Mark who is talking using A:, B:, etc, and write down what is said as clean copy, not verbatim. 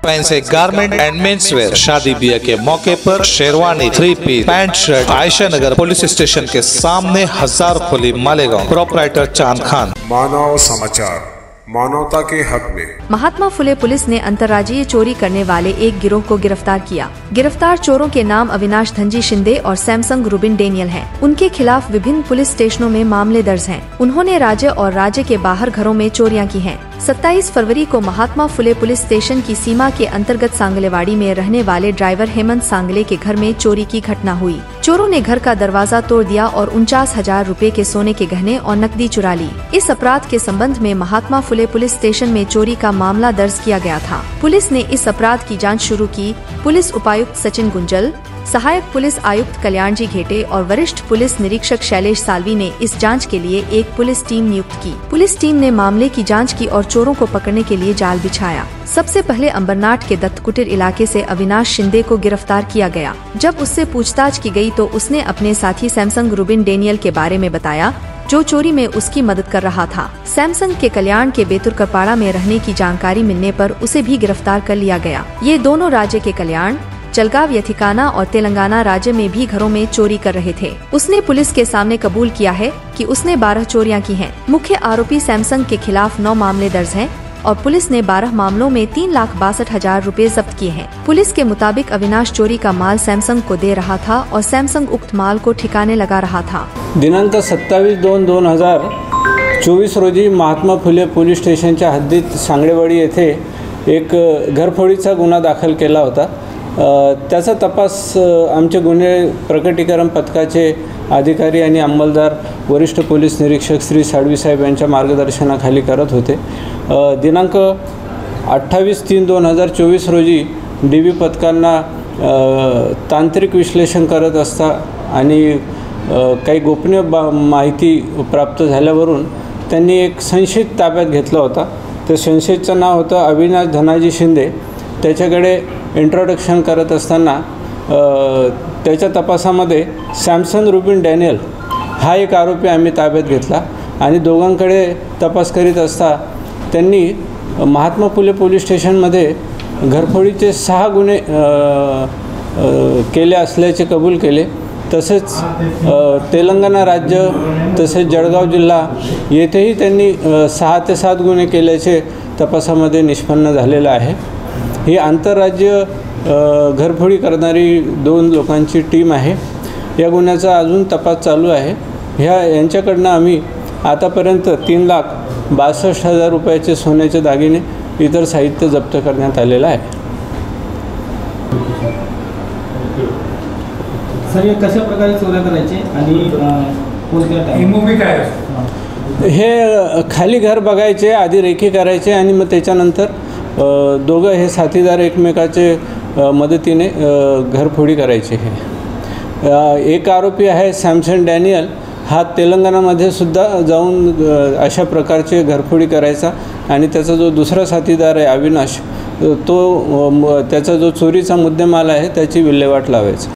A: Fancy garment and men's wear, शादी ब्याह के मौके पर sherwani, 3 piece, pant shirt. Ayesha Nagar police station के सामने, हजार खोली, मालेगांव। प्रोपराइटर चांद खान।
B: मानव समाचार, मानवता के हक में।
C: महात्मा फुले पुलिस ने अंतर्राज्यीय चोरी करने वाले एक गिरोह को गिरफ्तार किया। गिरफ्तार चोरों के नाम अविनाश धनजी शिंदे और सैमसंग रूबिन डेनियल हैं। उनके खिलाफ विभिन्न पुलिस स्टेशनों में मामले दर्ज हैं। उन्होंने राज्य और राज्य के बाहर घरों में चोरियां की हैं। 27 फरवरी को महात्मा फुले पुलिस स्टेशन की सीमा के अंतर्गत सांगलेवाड़ी में रहने वाले ड्राइवर हेमंत सांगले के घर में चोरी की घटना हुई। चोरों ने घर का दरवाजा तोड़ दिया और 49,000 रुपए के सोने के गहने और नकदी चुरा ली। इस अपराध के संबंध में महात्मा फुले पुलिस स्टेशन में चोरी का मामला दर्ज किया गया था। पुलिस ने इस अपराध की जांच शुरू की। पुलिस उपायुक्त सचिन गुंजल, सहायक पुलिस आयुक्त कल्याण जी घेटे और वरिष्ठ पुलिस निरीक्षक शैलेश सालवी ने इस जांच के लिए एक पुलिस टीम नियुक्त की। पुलिस टीम ने मामले की जांच की और चोरों को पकड़ने के लिए जाल बिछाया। सबसे पहले अंबरनाथ के दत्तकुटीर इलाके से अविनाश शिंदे को गिरफ्तार किया गया। जब उससे पूछताछ की गई तो उसने अपने साथी सैमसंग रूबिन डेनियल के बारे में बताया, जो चोरी में उसकी मदद कर रहा था। सैमसंग के कल्याण के बेतुरकपाड़ा में रहने की जानकारी मिलने पर उसे भी गिरफ्तार कर लिया गया। ये दोनों राज्य के कल्याण, जलगांव, यथिकाना और तेलंगाना राज्य में भी घरों में चोरी कर रहे थे। उसने पुलिस के सामने कबूल किया है कि उसने 12 चोरियां की हैं। मुख्य आरोपी सैमसंग के खिलाफ 9 मामले दर्ज हैं और पुलिस ने 12 मामलों में 3,62,000 रुपए जब्त किए हैं। पुलिस के मुताबिक अविनाश चोरी का माल सैमसंग को दे रहा था और सैमसंग उक्त माल को ठिकाने लगा रहा था।
D: दिनांक 27/2/2024 रोजी महात्मा फुले पोलीस स्टेशनच्या हद्दीत सांगलेवाडी येथे एक घरफोडीचा गुन्हा दाखल केला होता। त्याचा तपास आमचे गुन्हे प्रकटीकरण पथकाचे अधिकारी आणि अंमलदार वरिष्ठ पोलीस निरीक्षक श्री साळवी साहेब यांच्या मार्गदर्शनाखाली करत होते। दिनांक 28/3/2024 रोजी DB पथकांना तांत्रिक विश्लेषण करत असता आणि काही गोपनीय माहिती प्राप्त झाल्यावरून त्यांनी एक संशयित ताब्यात घेतला होता। त्या संशयितचं नाव होतं अविनाश धनाजी शिंदे। त्याच्याकडे इंट्रोडक्शन करत असताना त्याच्या तपासामध्ये सॅमसंग रूबिन डॅनियल हा एक आरोपी आम्ही ताब्यात घेतला आणि दोघांकडे तपास करीत असता त्यांनी महात्मा फुले पोलीस स्टेशनमध्ये घरफोडीचे 6 गुन्हे केले असल्याचे कबूल केले। तसेच तेलंगणा राज्य तसेच जळगाव जिल्हा येथेही त्यांनी 6 ते 7 गुन्हे केल्याचे तपासामध्ये निष्पन्न झालेलं आहे। ही आंतरराज्य घरफोडी करणारी 2 लोकांची टीम आहे। या गुन्ह्याचा अजून तपास चालू आहे। यांच्याकडनं आम्ही आतापर्यंत 3,62,000 रुपयाचे सोन्याचे दागिने इतर साहित्य जप्त करण्यात आलेलं आहे।
E: सर, हे कशा प्रकारे चोऱ्या करायचे आणि कोणत्या
D: हे खाली घर बघायचे, आधी रेखी करायचे आणि मग त्याच्यानंतर दोघं हे साथीदार एकमेकाचे मदतीने घरफोडी करायचे। हे एक आरोपी आहे सॅमसंग डॅनियल, हा तेलंगणामध्ये सुद्धा जाऊन अशा प्रकारचे घरफोडी करायचा आणि त्याचा जो दुसरा साथीदार आहे अविनाश, तो त्याचा जो चोरीचा मुद्देमाल आहे त्याची विल्हेवाट लावायचा।